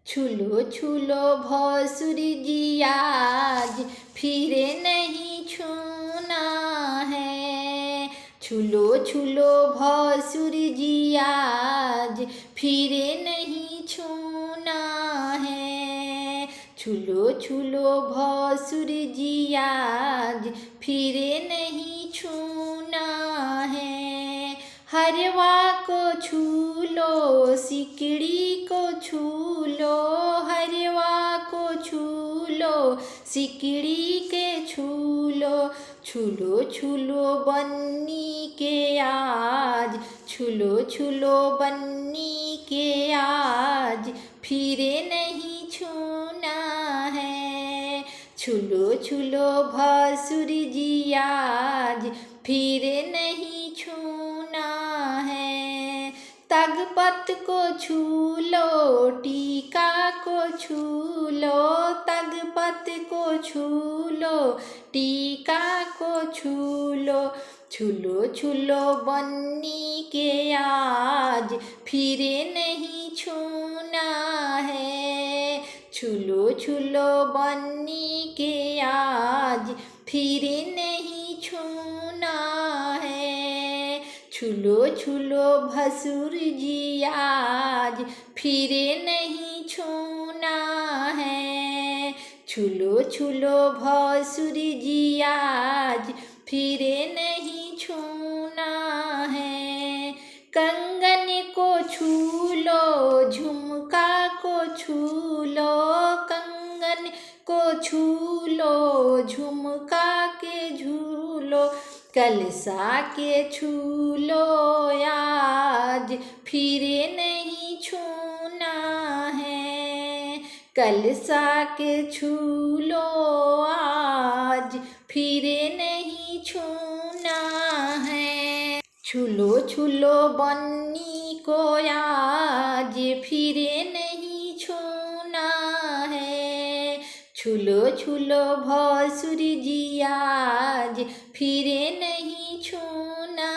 छूलो छूलो भौसुर जी आज फिरे नहीं छूना है। छूलो छूलो भौसुर जी आज फिरे नहीं छूना है। छूलो छूलो भौसुर जी आज फिरे नहीं छूना है। हरवा को छू लो सिकड़ी को छू लो, हरवा को छू लो सिकड़ी के छू लो। छूलो छूलो बन्नी के आज, छूलो छूलो बन्नी के आज फिरे नहीं छूना है। छूलो छूलो भसुर जी आज फिरे नहीं छूना है। तगपत को छू लो टीका को छू लो, तगपत को छू लो टीका को छू लो। छूलो छूलो बन्नी के आज फिरे नहीं छूना है। छूलो छूलो बन्नी के आज फिरे नहीं छूना है। छूलो छूलो भसुर जी आज फिरे नहीं छूना है। छूलो छूलो भसुर जी आज फिरे नहीं छूना है। कंगन को छू लो झुमका को छू लो, कंगन को छू लो झुमका के झूलो। कलसा के छू लो आज फिरे नहीं छूना है। कलसा के छू लो आज फिरे नहीं छूना है। छूलो छूलो बन्नी को आज फिरे नहीं छूना है। छूलो छूलो भसुर जी आज फिरे नहीं छूना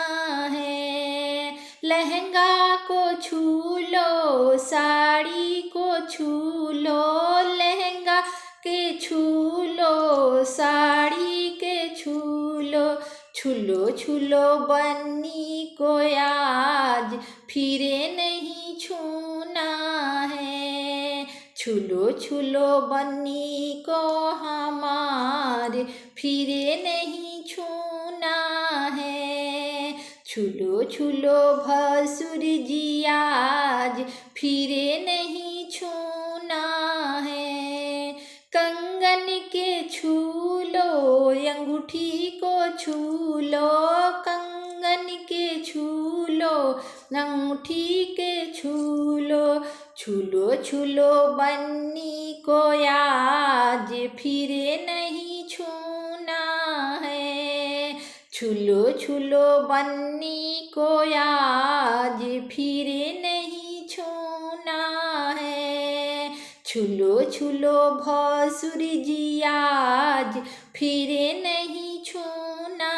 है। लहंगा को छू लो साड़ी को छू लो, लहंगा के छू लो साड़ी के छू लो। छूलो छूलो बन्नी को आज फिरे नहीं छूना है। छूलो छूलो बन्नी को हमारे फिरे नहीं छूना है। छूलो छूलो भसुर जी आज फिरे नहीं छूना है। कंगन के छू लो अंगूठी को छू लो, कंगन के छू लो अंगूठी के छू लो। छूलो छूलो बन्नी को आज फिरे नहीं छूना है। छूलो छूलो बन्नी को आज फिरे नहीं छूना है। छूलो छूलो भसुर जी आज फिरे नहीं छूना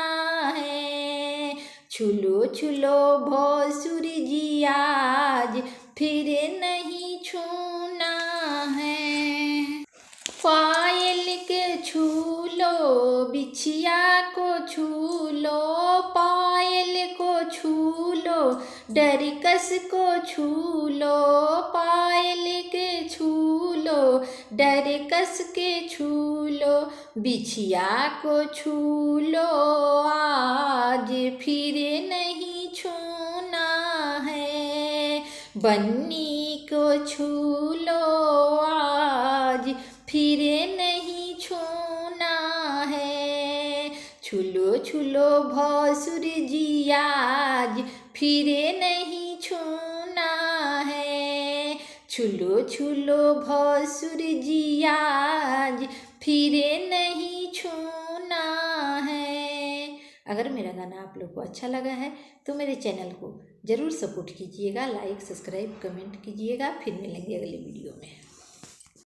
है। छूलो छूलो भसुर जी आज फिरे नहीं छूना है। पायल के छू लो बिछिया को छू लो, पायल को छू लो डरकस को छू लो, पायल के छू लो डरकस के छू लो। बिछिया को छू लो आज फिरे नहीं छूना है। बन्नी को छू लो आज फिरे नहीं छूना है। छूलो छूलो भसुर जी आज फिरे नहीं छूना है। छूलो छूलो भसुर जी आज फिरे नहीं छूना है। अगर मेरा गाना आप लोग को अच्छा लगा है तो मेरे चैनल को ज़रूर सपोर्ट कीजिएगा, लाइक सब्सक्राइब कमेंट कीजिएगा। फिर मिलेंगे अगले वीडियो में।